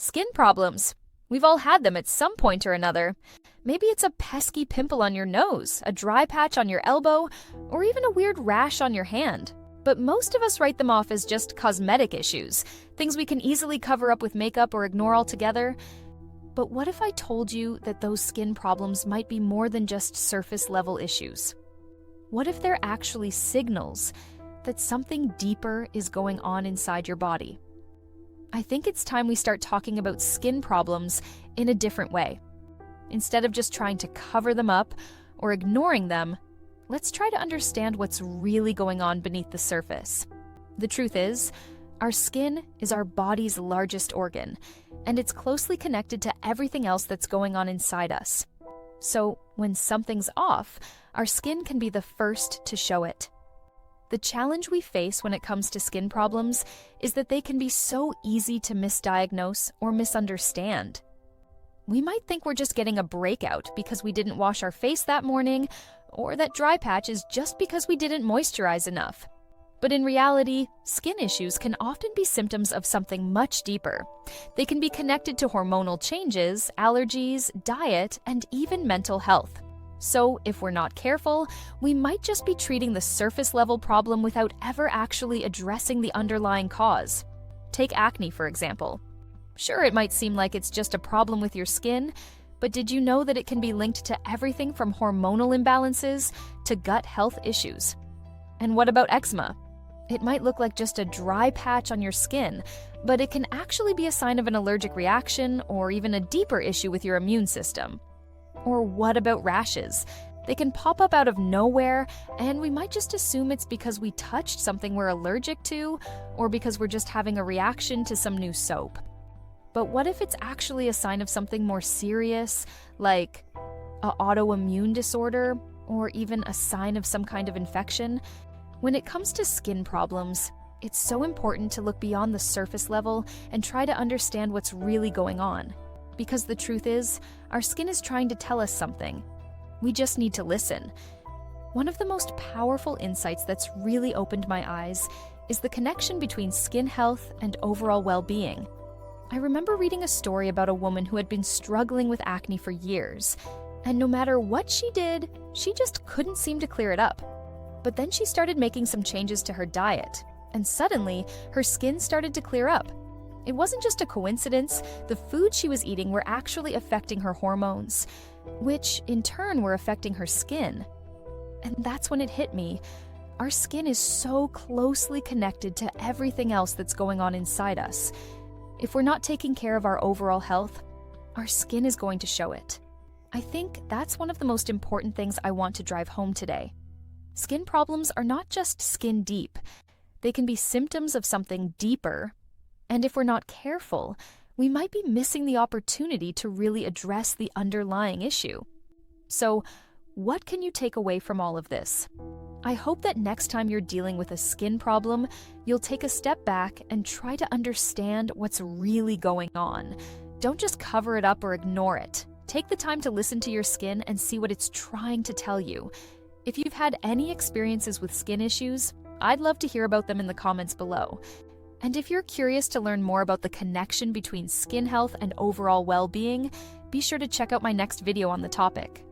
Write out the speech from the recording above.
Skin problems. We've all had them at some point or another. Maybe it's a pesky pimple on your nose, a dry patch on your elbow, or even a weird rash on your hand. But most of us write them off as just cosmetic issues, things we can easily cover up with makeup or ignore altogether. But what if I told you that those skin problems might be more than just surface-level issues? What if they're actually signals that something deeper is going on inside your body? I think it's time we start talking about skin problems in a different way. Instead of just trying to cover them up or ignoring them, let's try to understand what's really going on beneath the surface. The truth is, our skin is our body's largest organ, and it's closely connected to everything else that's going on inside us. So when something's off, our skin can be the first to show it. The challenge we face when it comes to skin problems is that they can be so easy to misdiagnose or misunderstand. We might think we're just getting a breakout because we didn't wash our face that morning, or that dry patch is just because we didn't moisturize enough. But in reality, skin issues can often be symptoms of something much deeper. They can be connected to hormonal changes, allergies, diet, and even mental health. So if we're not careful, we might just be treating the surface-level problem without ever actually addressing the underlying cause. Take acne, for example. Sure, it might seem like it's just a problem with your skin, but did you know that it can be linked to everything from hormonal imbalances to gut health issues? And what about eczema? It might look like just a dry patch on your skin, but it can actually be a sign of an allergic reaction or even a deeper issue with your immune system. Or what about rashes? They can pop up out of nowhere, and we might just assume it's because we touched something we're allergic to, or because we're just having a reaction to some new soap. But what if it's actually a sign of something more serious, like an autoimmune disorder, or even a sign of some kind of infection? When it comes to skin problems, it's so important to look beyond the surface level and try to understand what's really going on. Because the truth is, our skin is trying to tell us something. We just need to listen. One of the most powerful insights that's really opened my eyes is the connection between skin health and overall well-being. I remember reading a story about a woman who had been struggling with acne for years, and no matter what she did, she just couldn't seem to clear it up. But then she started making some changes to her diet, and suddenly, her skin started to clear up. It wasn't just a coincidence. The food she was eating were actually affecting her hormones, which in turn were affecting her skin. And that's when it hit me. Our skin is so closely connected to everything else that's going on inside us. If we're not taking care of our overall health, our skin is going to show it. I think that's one of the most important things I want to drive home today. Skin problems are not just skin deep. They can be symptoms of something deeper. And if we're not careful, we might be missing the opportunity to really address the underlying issue. So, what can you take away from all of this? I hope that next time you're dealing with a skin problem, you'll take a step back and try to understand what's really going on. Don't just cover it up or ignore it. Take the time to listen to your skin and see what it's trying to tell you. If you've had any experiences with skin issues, I'd love to hear about them in the comments below. And if you're curious to learn more about the connection between skin health and overall well-being, be sure to check out my next video on the topic.